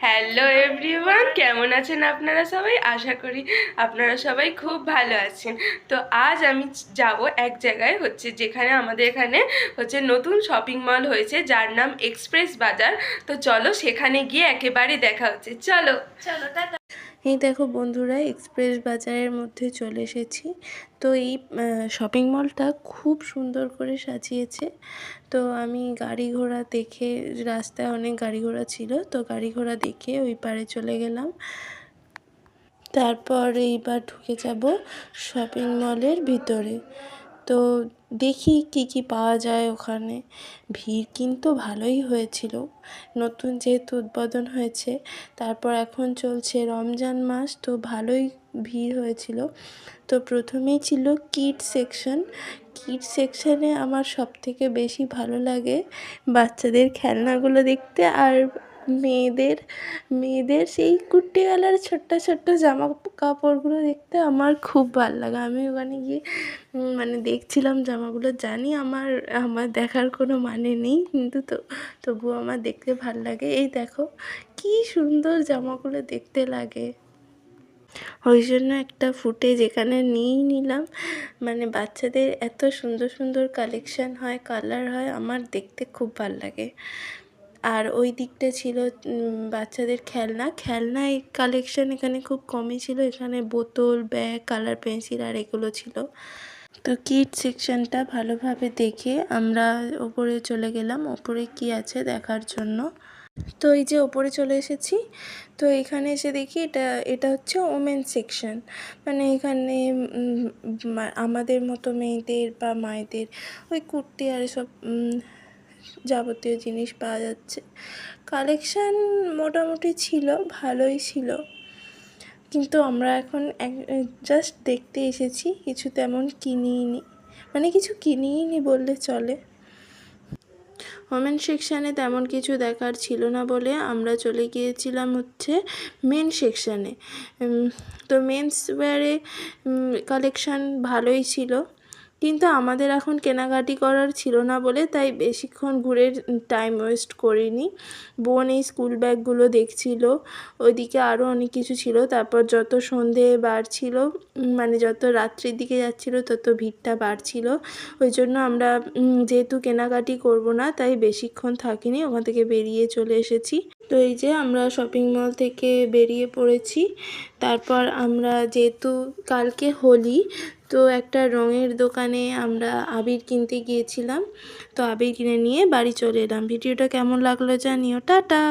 Hello everyone, কেমন আছেন আপনারা সবাই? আশা করি আপনারা সবাই খুব ভালো আছেন। তো আজ আমি যাব এক জায়গায়, যেখানে আমাদের এখানে নতুন শপিং মল হয়েছে, যার নাম এক্সপ্রেস বাজার। তো চলো সেখানে গিয়ে একেবারে দেখা হচ্ছে। চলো চলো টাটা। এই দেখো বন্ধুরা, এক্সপ্রেস বাজারের মধ্যে চলে এসেছি। তো এই শপিং মলটা খুব সুন্দর করে সাজিয়েছে। তো আমি গাড়ি ঘোড়া দেখে, রাস্তায় অনেক গাড়ি ঘোড়া ছিল, তো গাড়ি ঘোড়া দেখে ওই পারে চলে গেলাম। তারপর এইবার ঢুকে যাব শপিং মলের ভিতরে। তো দেখি কি কি পাওয়া যায় ওখানে। ভিড় কিন্তু ভালোই হয়েছিল, নতুন যেহেতু উদ্বোধন হয়েছে। তারপর এখন চলছে রমজান মাস, তো ভালোই ভিড় হয়েছিল। তো প্রথমেই ছিল কিড সেকশনে আমার সবথেকে বেশি ভালো লাগে বাচ্চাদের খেলনাগুলো দেখতে, আর মেয়েদের সেই কুর্তিওয়ালার ছোট্ট ছোট্ট জামা কাপড়গুলো দেখতে আমার খুব ভালো লাগে। আমি ওখানে গিয়ে দেখছিলাম জামাগুলো। জানি আমার দেখার কোনো মানে নেই, কিন্তু তবুও আমার দেখতে ভাল লাগে। এই দেখো কি সুন্দর জামাগুলো দেখতে লাগে, ওই জন্য একটা ফুটেজ এখানে নিয়েই নিলাম। বাচ্চাদের এত সুন্দর সুন্দর কালেকশান হয়, কালার হয়, আমার দেখতে খুব ভাল লাগে। আর ওই দিকটা ছিল বাচ্চাদের খেলনা এই কালেকশান এখানে খুব কমই ছিল। এখানে বোতল, ব্যাগ, কালার পেন্সিল আর এগুলো ছিল। তো কিড সেকশনটা ভালোভাবে দেখে আমরা ওপরে চলে গেলাম, ওপরে কি আছে দেখার জন্য। তো এই যে ওপরে চলে এসেছি। তো এখানে এসে দেখি এটা হচ্ছে ওমেন সেকশন। এখানে আমাদের মতো মেয়েদের বা মায়েদের ওই কুর্তি আর এসব যাবতীয় জিনিস পাওয়া যাচ্ছে। কালেকশান মোটামুটি ছিল, ভালোই ছিল। কিন্তু আমরা এখন জাস্ট দেখতে এসেছি, কিছু তেমন কিছু কিনিই নি বললে চলে। ওমেন সেকশানে তেমন কিছু দেখার ছিল না বলে আমরা চলে গিয়েছিলাম মেন সেকশানে। তো মেন্স ওয়্যারে কালেকশান ভালোই ছিল, কিন্তু আমাদের এখন কেনাকাটি করার ছিল না বলে তাই বেশিক্ষণ ঘুরে টাইম ওয়েস্ট করিনি। বোন এই স্কুল ব্যাগগুলো দেখছিল, ওইদিকে আরও অনেক কিছু ছিল। তারপর যত সন্ধে বাড়ছিল, যত রাত্রির দিকে যাচ্ছিল তত ভিড়টা বাড়ছিল। ওই জন্য আমরা যেহেতু কেনাকাটি করব না, তাই বেশিক্ষণ থাকিনি, ওখান থেকে বেরিয়ে চলে এসেছি। তো এই যে আমরা শপিং মল থেকে বেরিয়ে পড়েছি। তারপর আমরা যেহেতু কালকে হোলি, তো একটা রঙের দোকানে আমরা আবির কিনতে গিয়েছিলাম। তো আবির কিনে নিয়ে বাড়ি চলে এলাম। ভিডিওটা কেমন লাগলো জানিও। টাটা।